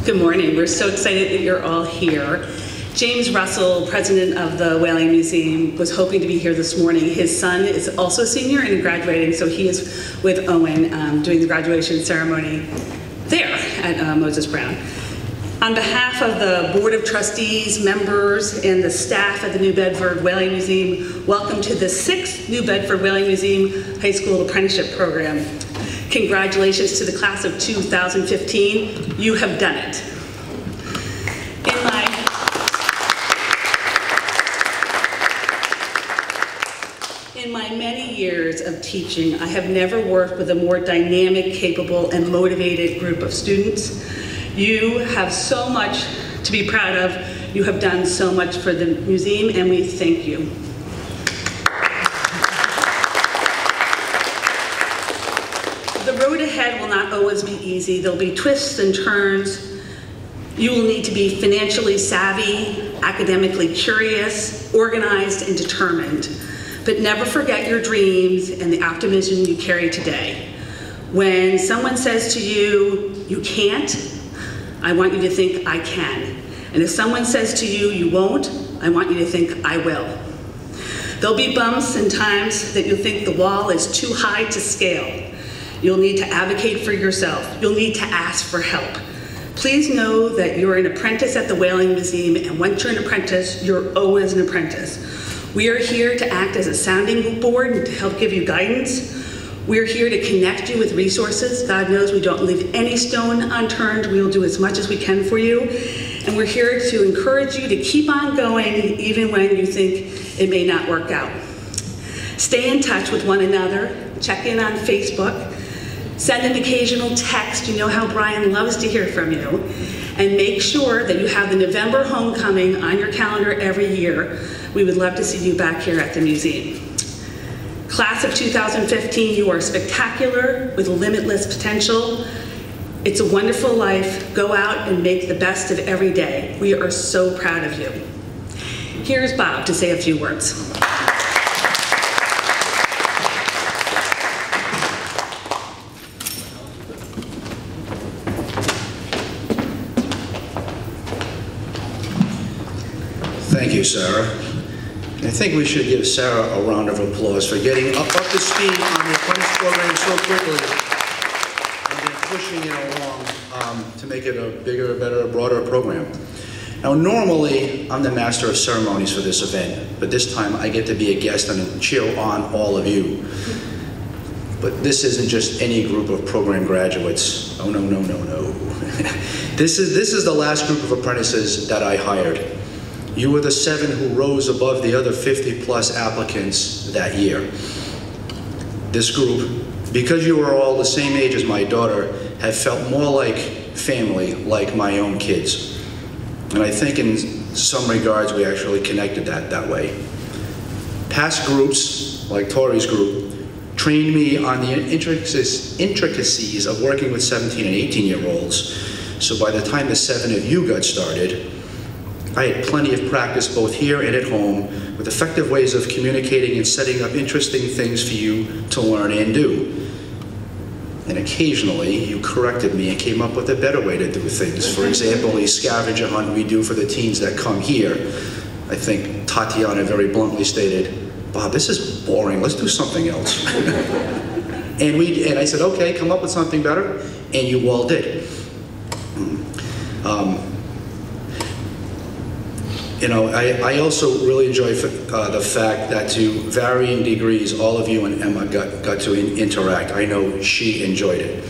Good morning. We're so excited that you're all here. James Russell, president of the Whaling Museum, was hoping to be here this morning. His son is also a senior and graduating, so he is with Owen doing the graduation ceremony there at Moses Brown. On behalf of the Board of Trustees, members, and the staff at the New Bedford Whaling Museum, welcome to the 6th New Bedford Whaling Museum High School Apprenticeship Program. Congratulations to the class of 2015. You have done it. In my many years of teaching, I have never worked with a more dynamic, capable, and motivated group of students. You have so much to be proud of. You have done so much for the museum, and we thank you. The road ahead will not always be easy. There'll be twists and turns. You will need to be financially savvy, academically curious, organized, and determined. But never forget your dreams and the optimism you carry today. When someone says to you, you can't, I want you to think, I can. And if someone says to you, you won't, I want you to think, I will. There'll be bumps and times that you'll think the wall is too high to scale. You'll need to advocate for yourself. You'll need to ask for help. Please know that you're an apprentice at the Whaling Museum, and once you're an apprentice, you're always an apprentice. We are here to act as a sounding board and to help give you guidance. We're here to connect you with resources. God knows we don't leave any stone unturned. We will do as much as we can for you. And we're here to encourage you to keep on going even when you think it may not work out. Stay in touch with one another. Check in on Facebook. Send an occasional text. You know how Brian loves to hear from you. And make sure that you have the November homecoming on your calendar every year. We would love to see you back here at the museum. Class of 2015, you are spectacular with limitless potential. It's a wonderful life. Go out and make the best of every day. We are so proud of you. Here's Bob to say a few words. Thank you, Sarah. I think we should give Sarah a round of applause for getting up to speed on the apprentice program so quickly and then pushing it along to make it a bigger, better, broader program. Now, normally, I'm the master of ceremonies for this event, but this time I get to be a guest and cheer on all of you. But this isn't just any group of program graduates. Oh, no, no, no, no. This is the last group of apprentices that I hired. You were the 7 who rose above the other 50+ applicants that year. This group, because you were all the same age as my daughter, have felt more like family, like my own kids. And I think in some regards we actually connected that way. Past groups, like Tori's group, trained me on the intricacies of working with 17 and 18-year-olds. So by the time the 7 of you got started, I had plenty of practice both here and at home with effective ways of communicating and setting up interesting things for you to learn and do. And occasionally, you corrected me and came up with a better way to do things. For example, a scavenger hunt we do for the teens that come here. I think Tatiana very bluntly stated, "Bob, this is boring, let's do something else." and I said, "Okay, come up with something better," and you all did. You know, I also really enjoy the fact that to varying degrees, all of you and Emma got to interact. I know she enjoyed it.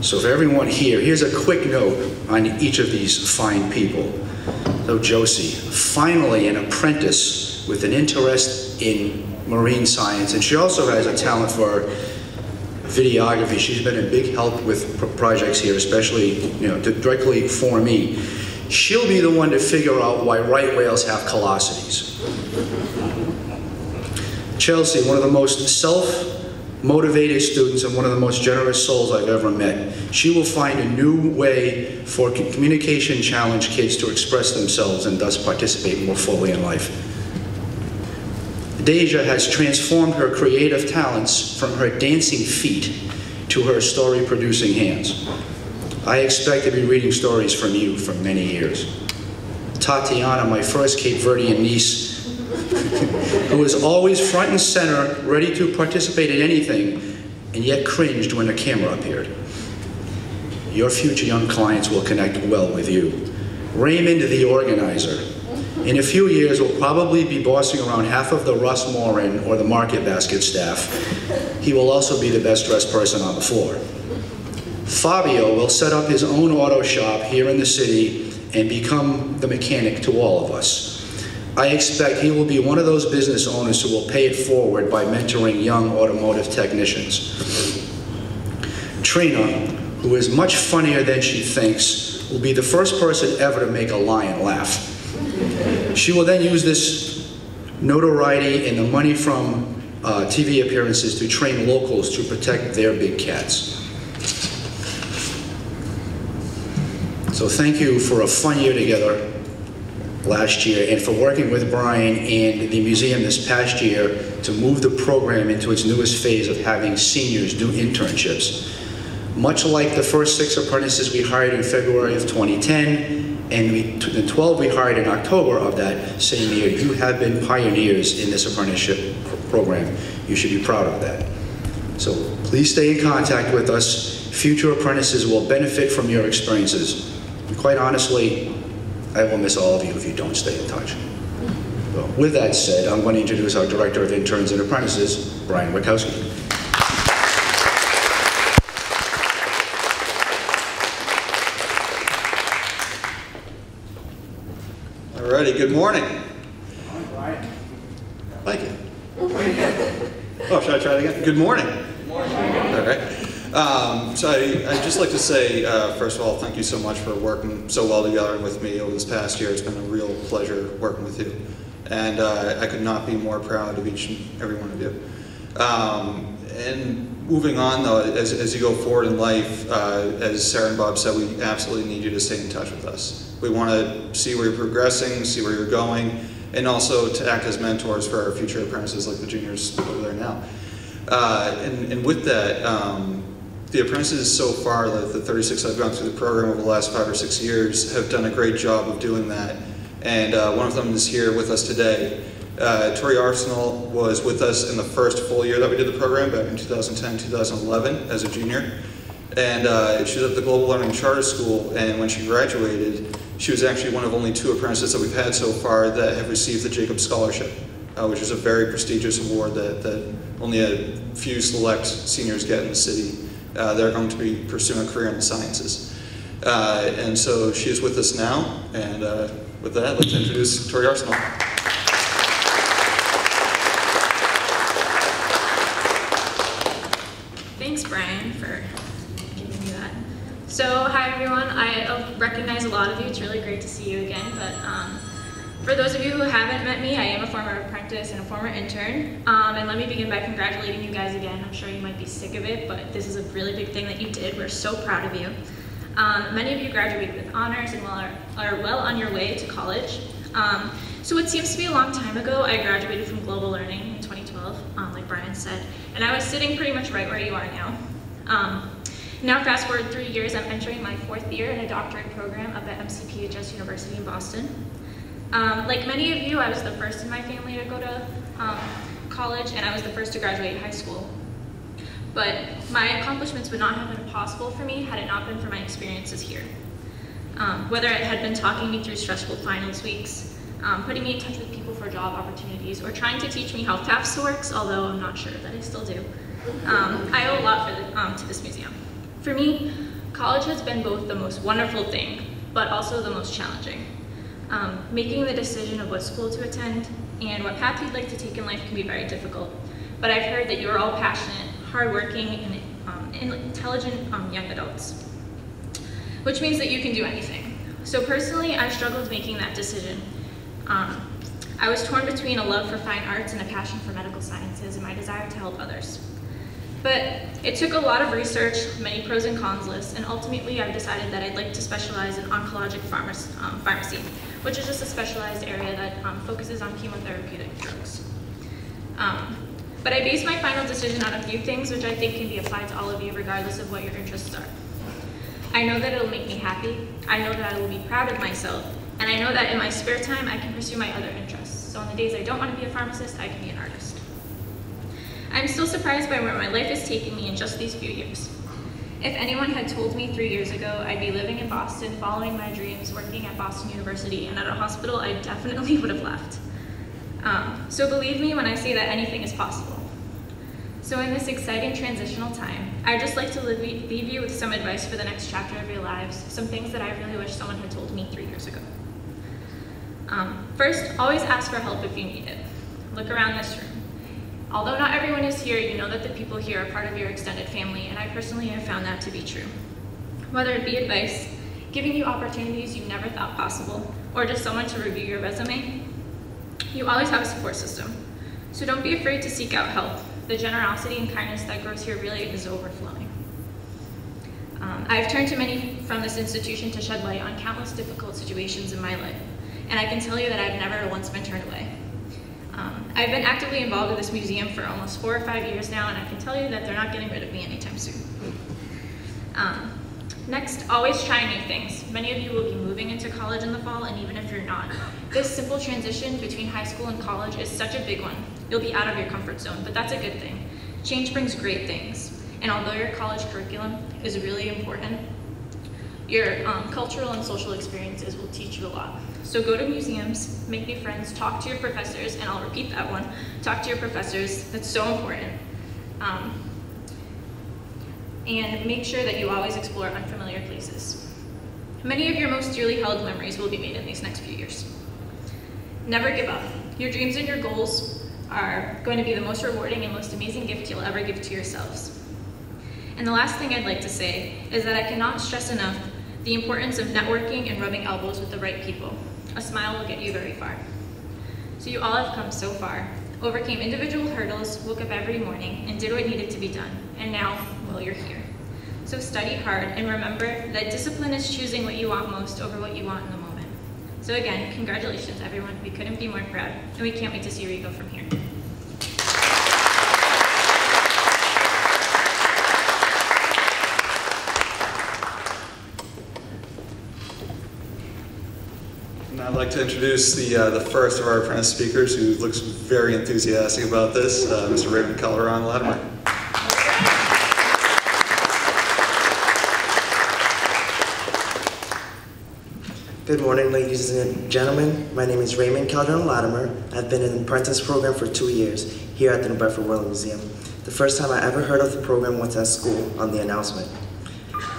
So for everyone here, here's a quick note on each of these fine people. So Josie, finally an apprentice with an interest in marine science, and she also has a talent for videography. She's been a big help with projects here, especially, you know, directly for me. She'll be the one to figure out why right whales have callosities. Chelsea, one of the most self-motivated students and one of the most generous souls I've ever met. She will find a new way for communication challenged kids to express themselves and thus participate more fully in life. Dejah has transformed her creative talents from her dancing feet to her story-producing hands. I expect to be reading stories from you for many years. Tatiana, my first Cape Verdean niece, who was always front and center, ready to participate in anything, and yet cringed when a camera appeared. Your future young clients will connect well with you. Raymond, the organizer. In a few years, will probably be bossing around half of the Russ Morin or the Market Basket staff. He will also be the best dressed person on the floor. Fabio will set up his own auto shop here in the city and become the mechanic to all of us. I expect he will be one of those business owners who will pay it forward by mentoring young automotive technicians. Trina, who is much funnier than she thinks, will be the first person ever to make a lion laugh. She will then use this notoriety and the money from TV appearances to train locals to protect their big cats. So thank you for a fun year together last year and for working with Brian and the museum this past year to move the program into its newest phase of having seniors do internships. Much like the first 6 apprentices we hired in February of 2010 and the 12 we hired in October of that same year, you have been pioneers in this apprenticeship program. You should be proud of that. So please stay in contact with us. Future apprentices will benefit from your experiences. And quite honestly, I will miss all of you if you don't stay in touch. So with that said, I'm going to introduce our Director of Interns and Apprentices, Brian Wachowski. Alrighty, good morning. Hi, Brian. Thank you. Oh, should I try it again? Good morning. Good morning. All right. So I'd just like to say, first of all, thank you so much for working so well together with me over this past year. It's been a real pleasure working with you. And I could not be more proud of each and every one of you. And moving on, though, as you go forward in life, as Sarah and Bob said, we absolutely need you to stay in touch with us. We want to see where you're progressing, see where you're going, and also to act as mentors for our future apprentices like the juniors over there now. And with that, the apprentices so far, the 36 I've gone through the program over the last 5 or 6 years, have done a great job of doing that. And one of them is here with us today. Tori Arsenal was with us in the first full year that we did the program back in 2010, 2011 as a junior. And she was at the Global Learning Charter School, and when she graduated, she was actually one of only 2 apprentices that we've had so far that have received the Jacobs Scholarship, which is a very prestigious award that only a few select seniors get in the city. They're going to be pursuing a career in the sciences. And so she is with us now, and with that, let's introduce Tori Arsenal. Thanks, Brian, for giving me that. So, hi everyone. I recognize a lot of you. It's really great to see you again. But for those of you who haven't met me, I am a former apprentice and a former intern. And let me begin by congratulating you guys again. I'm sure you might be sick of it, but this is a really big thing that you did. We're so proud of you. Many of you graduated with honors and are well on your way to college. So what seems to be a long time ago, I graduated from global learning in 2012, like Brian said, and I was sitting pretty much right where you are now. Now fast forward 3 years, I'm entering my 4th year in a doctorate program up at MCPHS University in Boston. Like many of you, I was the first in my family to go to college, and I was the first to graduate high school. But my accomplishments would not have been possible for me had it not been for my experiences here. Whether it had been talking me through stressful finals weeks, putting me in touch with people for job opportunities, or trying to teach me how FAFSA works, although I'm not sure that I still do. I owe a lot to this museum. For me, college has been both the most wonderful thing, but also the most challenging. Making the decision of what school to attend and what path you'd like to take in life can be very difficult. But I've heard that you are all passionate, hardworking, and intelligent young adults, which means that you can do anything. So personally, I struggled making that decision. I was torn between a love for fine arts and a passion for medical sciences and my desire to help others. But it took a lot of research, many pros and cons lists, and ultimately I've decided that I'd like to specialize in oncologic pharmacy, which is just a specialized area that focuses on chemotherapeutic drugs. But I based my final decision on a few things which I think can be applied to all of you regardless of what your interests are. I know that it'll make me happy, I know that I will be proud of myself, and I know that in my spare time I can pursue my other interests. So on the days I don't want to be a pharmacist, I can be an artist. I'm still surprised by where my life is taking me in just these few years. If anyone had told me 3 years ago I'd be living in Boston, following my dreams, working at Boston University and at a hospital, I definitely would have laughed. So believe me when I say that anything is possible. So in this exciting transitional time, I'd just like to leave you with some advice for the next chapter of your lives, some things that I really wish someone had told me 3 years ago. First, always ask for help if you need it. Look around this room. Although not everyone is here, you know that the people here are part of your extended family, and I personally have found that to be true. Whether it be advice, giving you opportunities you never thought possible, or just someone to review your resume, you always have a support system. So don't be afraid to seek out help. The generosity and kindness that grows here really is overflowing. I've turned to many from this institution to shed light on countless difficult situations in my life, and I can tell you that I've never once been turned away. I've been actively involved with this museum for almost 4 or 5 years now, and I can tell you that they're not getting rid of me anytime soon. Next, always try new things. Many of you will be moving into college in the fall, and even if you're not, this simple transition between high school and college is such a big one. You'll be out of your comfort zone, but that's a good thing. Change brings great things, and although your college curriculum is really important, your cultural and social experiences will teach you a lot. So go to museums, make new friends, talk to your professors, and I'll repeat that one, talk to your professors, that's so important. And make sure that you always explore unfamiliar places. Many of your most dearly held memories will be made in these next few years. Never give up. Your dreams and your goals are going to be the most rewarding and most amazing gift you'll ever give to yourselves. And the last thing I'd like to say is that I cannot stress enough the importance of networking and rubbing elbows with the right people. A smile will get you very far. So you all have come so far, overcame individual hurdles, woke up every morning, and did what needed to be done. And now, well, you're here. So study hard, and remember that discipline is choosing what you want most over what you want in the moment. So again, congratulations everyone. We couldn't be more proud, and we can't wait to see where you go from here. I'd like to introduce the first of our apprentice speakers, who looks very enthusiastic about this, Mr. Raymond Calderon, Latimer. Good morning, ladies and gentlemen. My name is Raymond Calderon Latimer. I've been in the Apprentice program for 2 years here at the Bedford World Museum. The first time I ever heard of the program was at school on the announcement.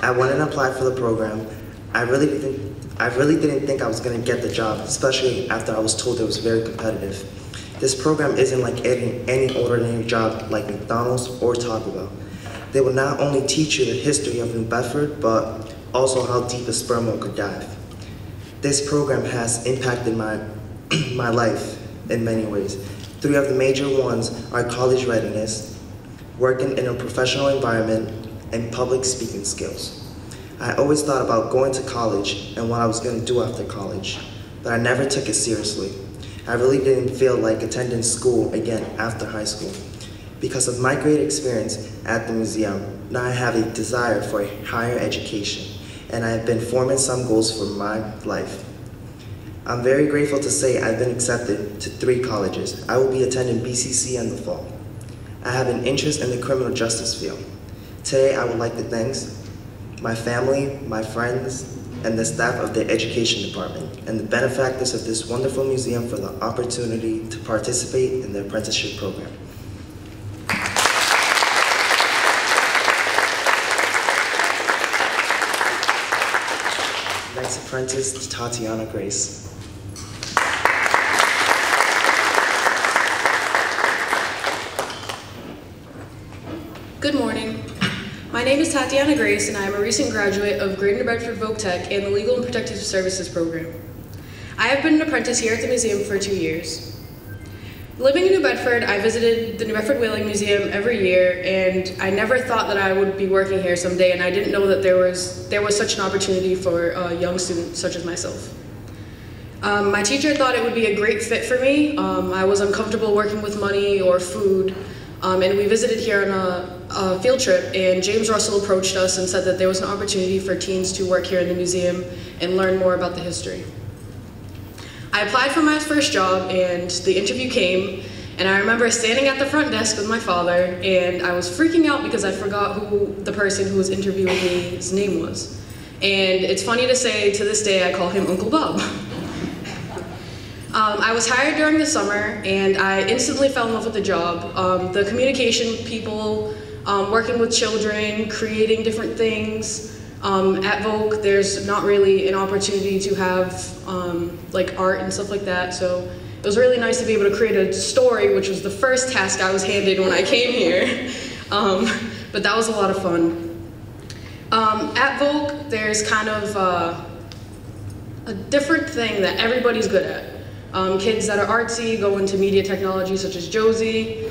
I went and applied for the program. I really didn't think I was going to get the job, especially after I was told it was very competitive. This program isn't like any ordinary job like McDonald's or Taco Bell. They will not only teach you the history of New Bedford, but also how deep a sperm whale could dive. This program has impacted my life in many ways. 3 of the major ones are college readiness, working in a professional environment, and public speaking skills. I always thought about going to college and what I was going to do after college. but I never took it seriously. I really didn't feel like attending school again after high school. Because of my great experience at the museum, now I have a desire for higher education, and I have been forming some goals for my life. I'm very grateful to say I've been accepted to 3 colleges. I will be attending BCC in the fall. I have an interest in the criminal justice field. Today, I would like to thank my family, my friends, and the staff of the education department, and the benefactors of this wonderful museum for the opportunity to participate in the apprenticeship program. Next apprentice, Tatiana Grace. Good morning. My name is Tatiana Grace, and I am a recent graduate of Greater Bedford Voc Tech and the Legal and Protective Services program. I have been an apprentice here at the museum for 2 years. Living in New Bedford, I visited the New Bedford Whaling Museum every year, and I never thought that I would be working here someday, and I didn't know that there was such an opportunity for a young student such as myself. My teacher thought it would be a great fit for me. I was uncomfortable working with money or food, and we visited here on a field trip, and James Russell approached us and said that there was an opportunity for teens to work here in the museum and learn more about the history. I applied for my first job, and the interview came, and I remember standing at the front desk with my father, and I was freaking out because I forgot who the person who was interviewing me's name was. And it's funny to say, to this day, I call him Uncle Bob. I was hired during the summer, and I instantly fell in love with the job. The communication people, working with children, creating different things. At Voc, there's not really an opportunity to have like art and stuff like that, so it was really nice to be able to create a story, which was the first task I was handed when I came here. But that was a lot of fun. At Voc, there's kind of a different thing that everybody's good at. Kids that are artsy go into media technology, such as Josie.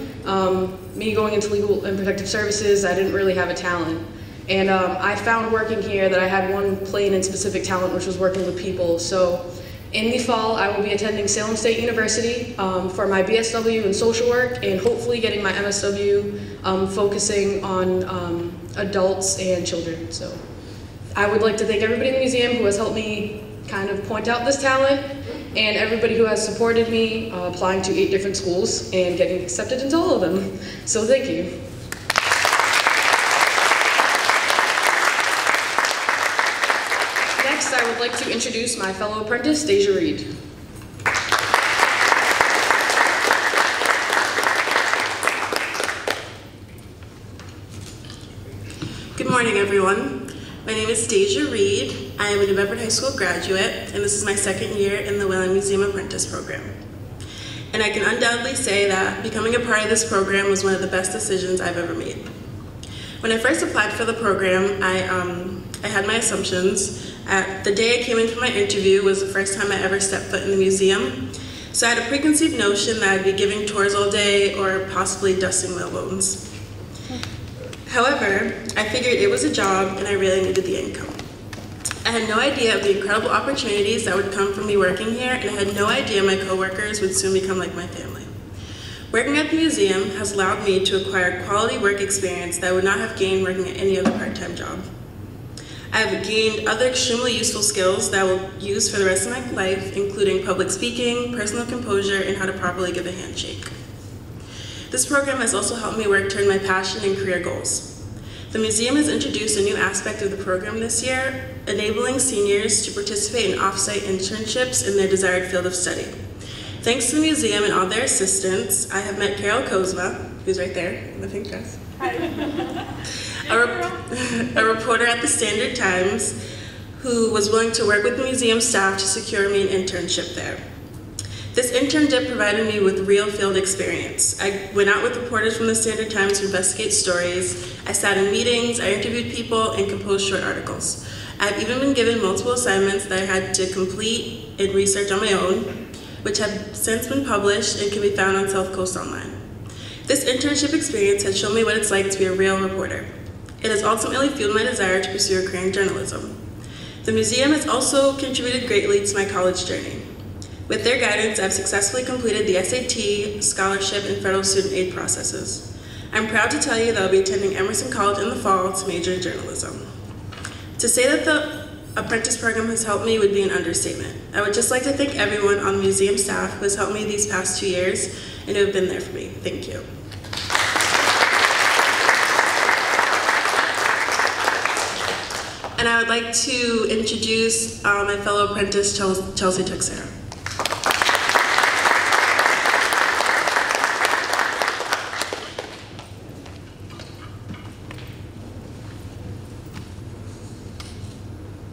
Me going into legal and protective services, I didn't really have a talent. And I found working here that I had one plain and specific talent, which was working with people. So in the fall, I will be attending Salem State University for my BSW in social work, and hopefully getting my MSW focusing on adults and children. So I would like to thank everybody in the museum who has helped me kind of point out this talent, and everybody who has supported me applying to 8 different schools and getting accepted into all of them. So thank you. Next, I would like to introduce my fellow apprentice, Dejah Reed. Good morning, everyone. My name is Daizha Reed. I am a New Bedford High School graduate, and this is my 2nd year in the Whaling Museum Apprentice Program. And I can undoubtedly say that becoming a part of this program was one of the best decisions I've ever made. When I first applied for the program, I had my assumptions. The day I came in for my interview was the first time I ever stepped foot in the museum. So I had a preconceived notion that I'd be giving tours all day or possibly dusting whalebones. However, I figured it was a job and I really needed the income. I had no idea of the incredible opportunities that would come from me working here, and I had no idea my coworkers would soon become like my family. Working at the museum has allowed me to acquire quality work experience that I would not have gained working at any other part-time job. I have gained other extremely useful skills that I will use for the rest of my life, including public speaking, personal composure, and how to properly give a handshake. This program has also helped me work toward my passion and career goals. The museum has introduced a new aspect of the program this year, enabling seniors to participate in off-site internships in their desired field of study. Thanks to the museum and all their assistants, I have met Carol Kozma, who's right there in the pink dress. Hi. A reporter at the Standard Times, who was willing to work with the museum staff to secure me an internship there. This internship provided me with real field experience. I went out with reporters from the Standard Times to investigate stories. I sat in meetings, I interviewed people, and composed short articles. I've even been given multiple assignments that I had to complete and research on my own, which have since been published and can be found on South Coast Online. This internship experience has shown me what it's like to be a real reporter. It has ultimately fueled my desire to pursue a career in journalism. The museum has also contributed greatly to my college journey. With their guidance, I've successfully completed the SAT, scholarship, and federal student aid processes. I'm proud to tell you that I'll be attending Emerson College in the fall to major in journalism. To say that the Apprentice program has helped me would be an understatement. I would just like to thank everyone on the museum staff who has helped me these past 2 years and who have been there for me. Thank you. And I would like to introduce my fellow apprentice, Josie Texeira.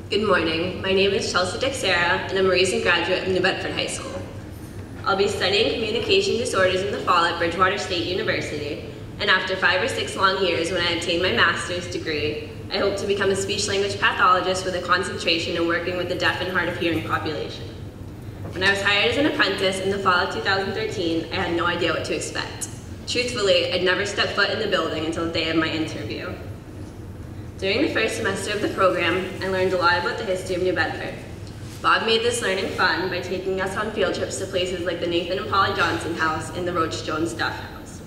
Good morning. My name is Josie Texeira, and I'm a recent graduate of New Bedford High School. I'll be studying communication disorders in the fall at Bridgewater State University, and after 5 or 6 long years when I obtained my master's degree, I hope to become a speech-language pathologist with a concentration in working with the deaf and hard of hearing population. When I was hired as an apprentice in the fall of 2013, I had no idea what to expect. Truthfully, I'd never stepped foot in the building until the day of my interview. During the first semester of the program, I learned a lot about the history of New Bedford. Bob made this learning fun by taking us on field trips to places like the Nathan and Polly Johnson House and the Roach Jones Duff House.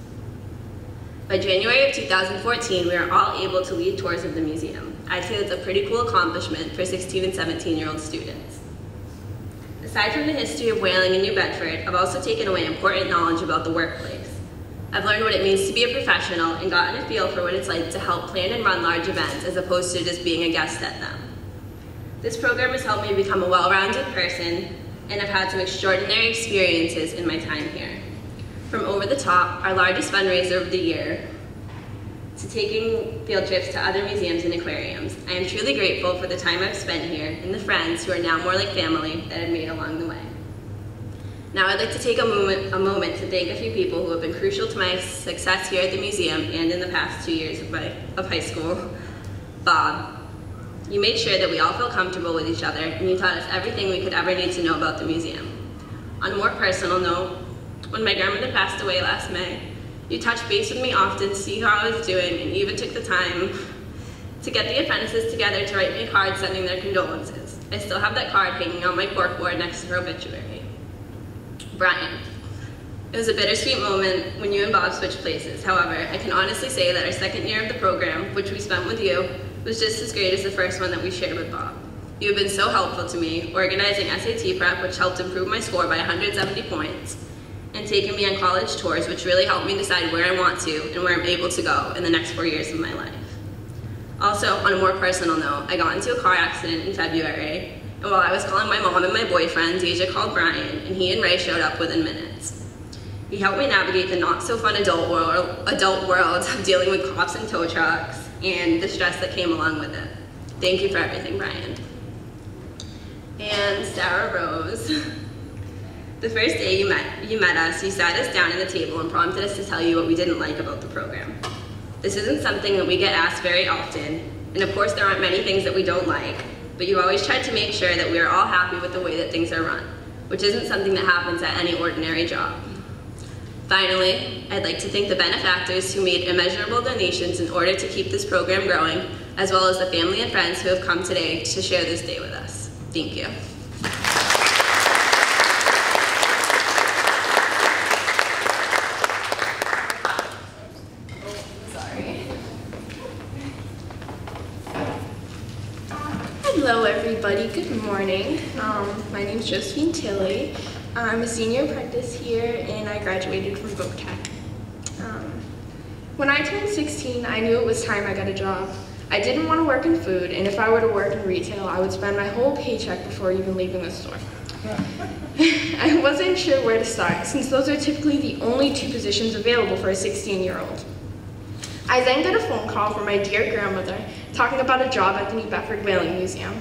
By January of 2014, we were all able to lead tours of the museum. I'd say that's a pretty cool accomplishment for 16 and 17-year-old students. Aside from the history of whaling in New Bedford, I've also taken away important knowledge about the workplace. I've learned what it means to be a professional and gotten a feel for what it's like to help plan and run large events as opposed to just being a guest at them. This program has helped me become a well-rounded person, and I've had some extraordinary experiences in my time here. From Over the Top, our largest fundraiser of the year, to taking field trips to other museums and aquariums. I am truly grateful for the time I've spent here and the friends who are now more like family that I've made along the way. Now I'd like to take a moment to thank a few people who have been crucial to my success here at the museum and in the past 2 years of high school. Bob, you made sure that we all feel comfortable with each other, and you taught us everything we could ever need to know about the museum. On a more personal note, when my grandmother passed away last May, you touched base with me often to see how I was doing, and you even took the time to get the apprentices together to write me a card sending their condolences. I still have that card hanging on my corkboard next to her obituary. Brian, it was a bittersweet moment when you and Bob switched places. However, I can honestly say that our second year of the program, which we spent with you, was just as great as the first one that we shared with Bob. You have been so helpful to me, organizing SAT prep, which helped improve my score by 170 points, and taking me on college tours, which really helped me decide where I want to and where I'm able to go in the next 4 years of my life. Also, on a more personal note, I got into a car accident in February, and while I was calling my mom and my boyfriend, Dejah called Brian, and he and Ray showed up within minutes. He helped me navigate the not-so-fun adult world of dealing with cops and tow trucks and the stress that came along with it. Thank you for everything, Brian. And Sarah Rose. The first day you met us, you sat us down at the table and prompted us to tell you what we didn't like about the program. This isn't something that we get asked very often, and of course there aren't many things that we don't like, but you always tried to make sure that we are all happy with the way that things are run, which isn't something that happens at any ordinary job. Finally, I'd like to thank the benefactors who made immeasurable donations in order to keep this program growing, as well as the family and friends who have come today to share this day with us. Thank you. Hello everybody, good morning. My name is Justine Tilly. I'm a senior apprentice here and I graduated from Voc Tech. When I turned 16, I knew it was time I got a job. I didn't want to work in food, and if I were to work in retail, I would spend my whole paycheck before even leaving the store. I wasn't sure where to start, since those are typically the only 2 positions available for a 16-year-old. I then got a phone call from my dear grandmother talking about a job at the New Bedford Whaling Museum.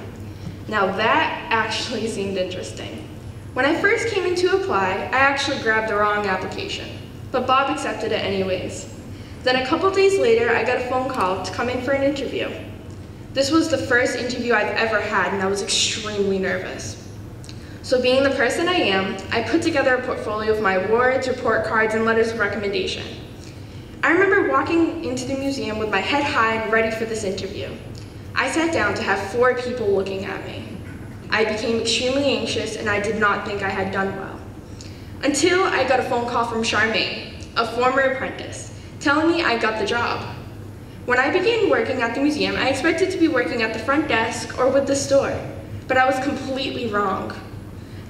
Now that actually seemed interesting. When I first came in to apply, I actually grabbed the wrong application, but Bob accepted it anyways. Then a couple days later, I got a phone call to come in for an interview. This was the first interview I've ever had, and I was extremely nervous. So being the person I am, I put together a portfolio of my awards, report cards, and letters of recommendation. I remember walking into the museum with my head high and ready for this interview. I sat down to have 4 people looking at me. I became extremely anxious and I did not think I had done well. Until I got a phone call from Charmaine, a former apprentice, telling me I got the job. When I began working at the museum, I expected to be working at the front desk or with the store, but I was completely wrong.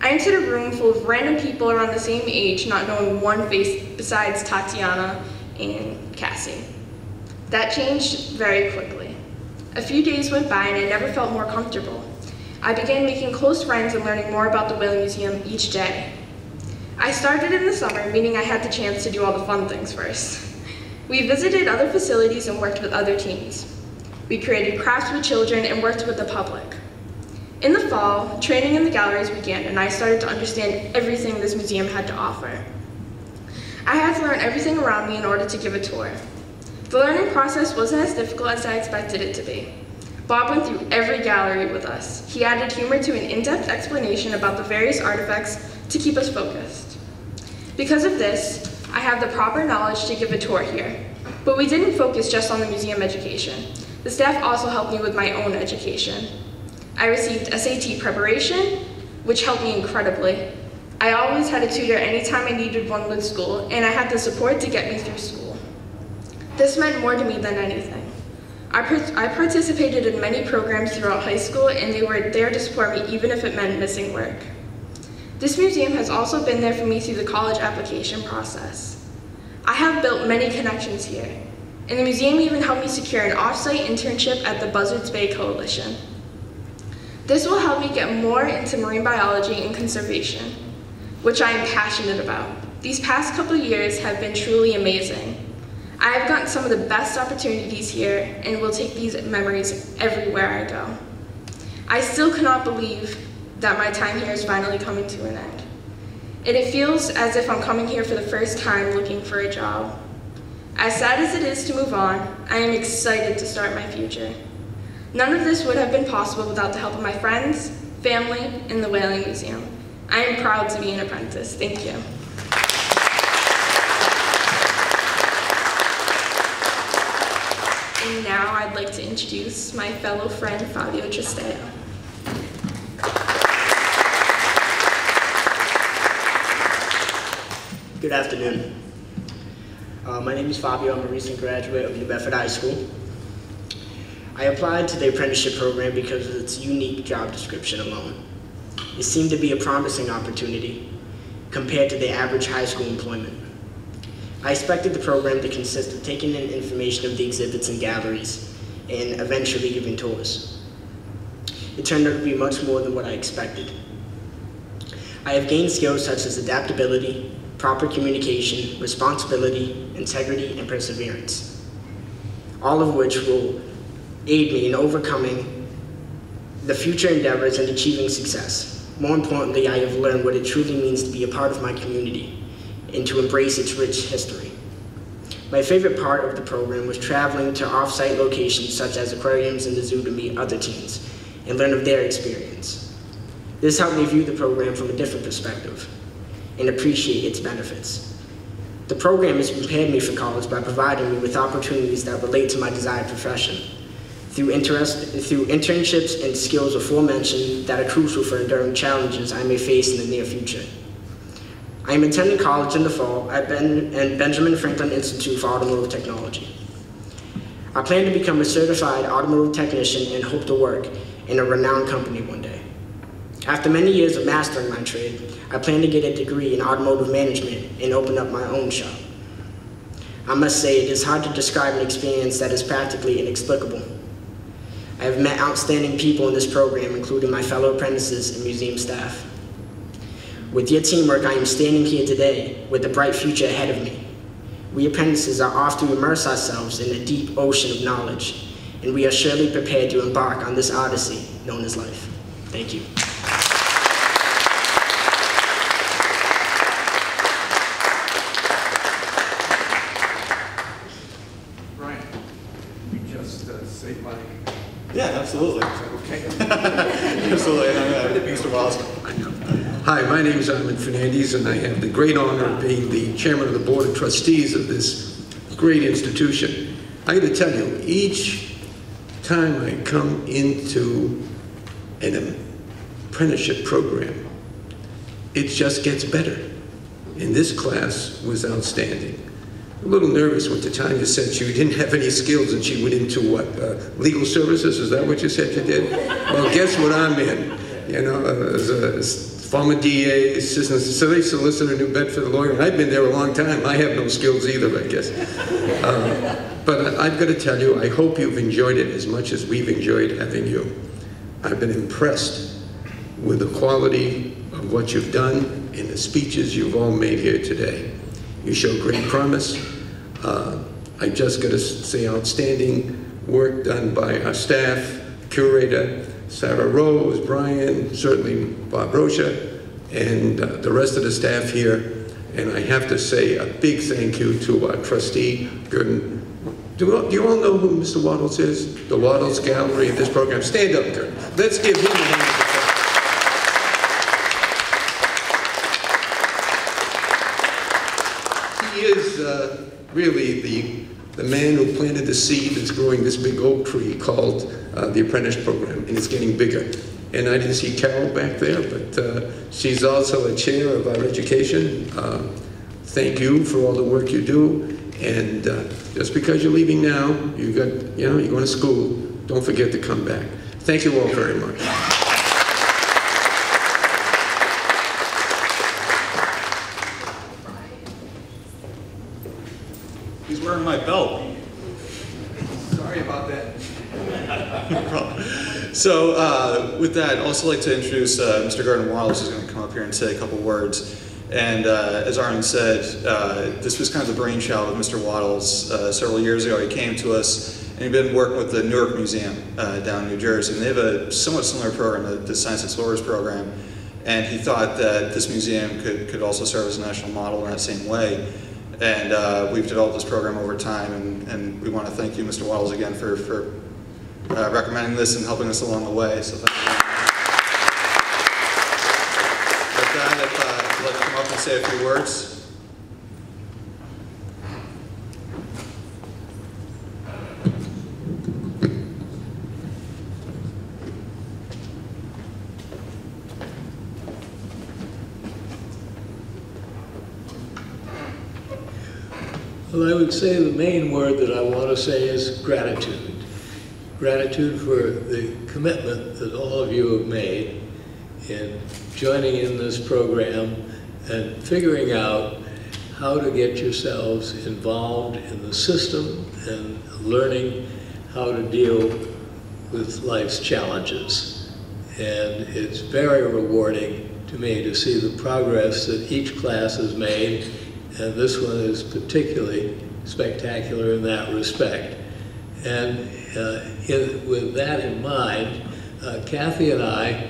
I entered a room full of random people around the same age, not knowing one face besides Tatiana and Cassie. That changed very quickly. A few days went by and I never felt more comfortable. I began making close friends and learning more about the Whaling Museum each day. I started in the summer, meaning I had the chance to do all the fun things first. We visited other facilities and worked with other teams. We created crafts with children and worked with the public. In the fall, training in the galleries began and I started to understand everything this museum had to offer. I had to learn everything around me in order to give a tour. The learning process wasn't as difficult as I expected it to be. Bob went through every gallery with us. He added humor to an in-depth explanation about the various artifacts to keep us focused. Because of this, I have the proper knowledge to give a tour here. But we didn't focus just on the museum education. The staff also helped me with my own education. I received SAT preparation, which helped me incredibly. I always had a tutor anytime I needed one with school, and I had the support to get me through school. This meant more to me than anything. I participated in many programs throughout high school, and they were there to support me even if it meant missing work. This museum has also been there for me through the college application process. I have built many connections here, and the museum even helped me secure an off-site internship at the Buzzards Bay Coalition. This will help me get more into marine biology and conservation, which I am passionate about. These past couple of years have been truly amazing. I have gotten some of the best opportunities here and will take these memories everywhere I go. I still cannot believe that my time here is finally coming to an end. And it feels as if I'm coming here for the first time looking for a job. As sad as it is to move on, I am excited to start my future. None of this would have been possible without the help of my friends, family, and the Whaling Museum. I am proud to be an apprentice. Thank you. And now I'd like to introduce my fellow friend, Fabio Tristao. Good afternoon. My name is Fabio. I'm a recent graduate of New Bedford High School. I applied to the apprenticeship program because of its unique job description alone. It seemed to be a promising opportunity compared to the average high school employment. I expected the program to consist of taking in information of the exhibits and galleries and eventually giving tours. It turned out to be much more than what I expected. I have gained skills such as adaptability, proper communication, responsibility, integrity, and perseverance, all of which will aid me in overcoming the future endeavors and achieving success. More importantly, I have learned what it truly means to be a part of my community and to embrace its rich history. My favorite part of the program was traveling to off-site locations such as aquariums and the zoo to meet other teens and learn of their experience. This helped me view the program from a different perspective and appreciate its benefits. The program has prepared me for college by providing me with opportunities that relate to my desired profession through internships and skills aforementioned that are crucial for enduring challenges I may face in the near future. I am attending college in the fall at Benjamin Franklin Institute for Automotive Technology. I plan to become a certified automotive technician and hope to work in a renowned company one day. After many years of mastering my trade, I plan to get a degree in automotive management and open up my own shop. I must say it is hard to describe an experience that is practically inexplicable. I have met outstanding people in this program, including my fellow apprentices and museum staff. With your teamwork, I am standing here today with a bright future ahead of me. We apprentices are off to immerse ourselves in a deep ocean of knowledge, and we are surely prepared to embark on this odyssey known as life. Thank you. Brian, we just say bye. Yeah, absolutely. Okay. Absolutely. Mr. Wallace. Hi, my name is Ahmed Fernandez, and I have the great honor of being the chairman of the board of trustees of this great institution. I got to tell you, each time I come into an apprenticeship program, it just gets better. And this class was outstanding. A little nervous when Tatiana said she didn't have any skills and she went into what, legal services? Is that what you said you did? Well, guess what I'm in? You know, as a former DA, assistant city solicitor, New Bedford lawyer, and I've been there a long time. I have no skills either, I guess. But I've got to tell you, I hope you've enjoyed it as much as we've enjoyed having you. I've been impressed with the quality of what you've done and the speeches you've all made here today. You show great promise. I just got to say outstanding work done by our staff, curator, Sarah Rose, Brian, certainly Bob Rocha, and the rest of the staff here. And I have to say a big thank you to our trustee, Gurdon. Do you all know who Mr. Waddles is? The Waddles Gallery of this program. Stand up, Gurdon. Let's give him a hand of applause. He is really the man who planted the seed that's growing this big oak tree called the Apprentice program, and it's getting bigger. And I didn't see Carol back there, but she's also a chair of our education. Thank you for all the work you do. And just because you're leaving now, you're going to school, don't forget to come back. Thank you all very much. He's wearing my belt. Sorry about that. No problem. So with that, I'd also like to introduce Mr. Gordon Waddles, who's going to come up here and say a couple words. And as Armin said, this was kind of the brainchild of Mr. Waddles several years ago. He came to us, and he'd been working with the Newark Museum down in New Jersey. And they have a somewhat similar program, the Science Explorers program. And he thought that this museum could also serve as a national model in that same way. And we've developed this program over time, and we want to thank you, Mr. Waddles, again for recommending this and helping us along the way. So thank you. With that, if you'd like to come up and say a few words. Well, I would say the main word that I want to say is gratitude. Gratitude for the commitment that all of you have made in joining in this program and figuring out how to get yourselves involved in the system and learning how to deal with life's challenges. And it's very rewarding to me to see the progress that each class has made, and this one is particularly spectacular in that respect. And with that in mind, Kathy and I,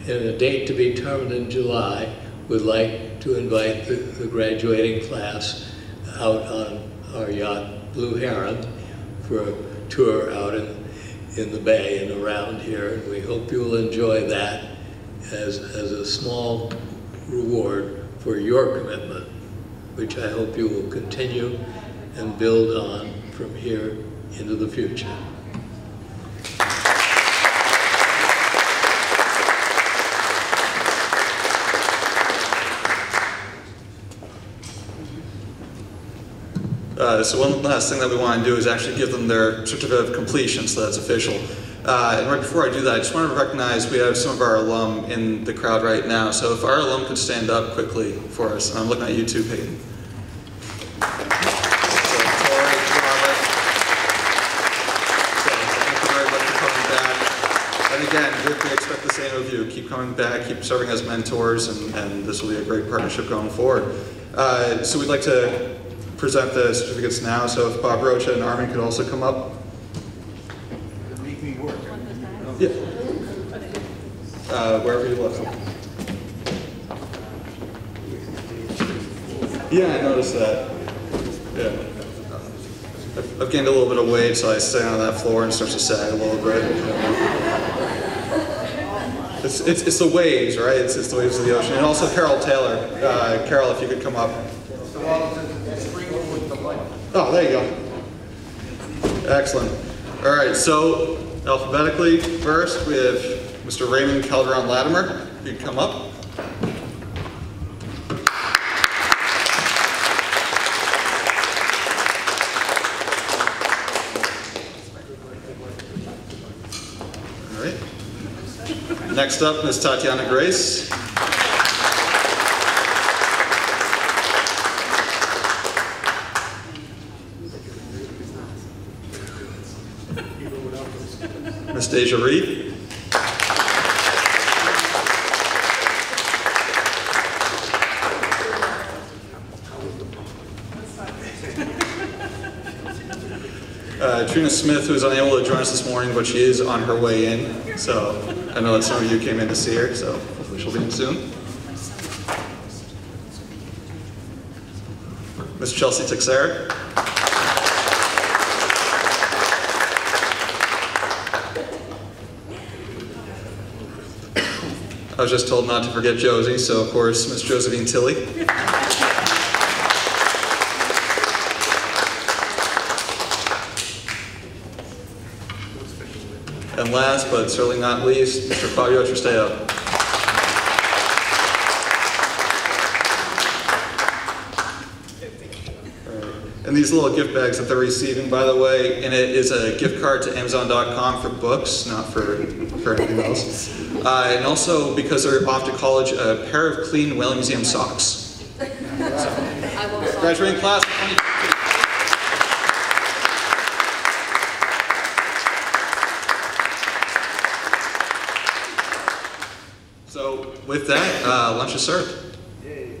in a date to be determined in July, would like to invite the graduating class out on our yacht Blue Heron for a tour out in the bay and around here. And we hope you will enjoy that as a small reward for your commitment, which I hope you will continue and build on from here into the future. So one last thing that we want to do is actually give them their certificate of completion, so that's official. And right before I do that, I just want to recognize we have some of our alum in the crowd right now. So if our alum could stand up quickly for us, and I'm looking at you too, Peyton. Again, we expect the same of you. Keep coming back, keep serving as mentors, and this will be a great partnership going forward. So we'd like to present the certificates now, so if Bob Rocha and Armin could also come up. Make me work. Yeah. Wherever you left them. Yeah, I noticed that. Yeah. I've gained a little bit of weight, so I stay on that floor and starts to sag a little bit. It's the waves, right? It's the waves of the ocean. And also Carol Taylor. Carol, if you could come up. Oh, there you go. Excellent. All right, so alphabetically, first we have Mr. Raymond Calderon Latimer, if you'd come up. All right. Next up is Tatiana Grace. Miss Dejah Reed. Trina Smith, who is unable to join us this morning, but she is on her way in. So I know that some of you came in to see her, so hopefully she'll be in soon. Miss Josie Texeira. I was just told not to forget Josie, so of course, Miss Justine Tilly. And last, but certainly not least, Mr. Fabio Tristao. And these little gift bags that they're receiving, by the way, and it is a gift card to Amazon.com for books, not for anything else. And also, because they're off to college, a pair of clean Whaling Museum socks. So, graduating class of 2015. So with that, lunch is served. Yay.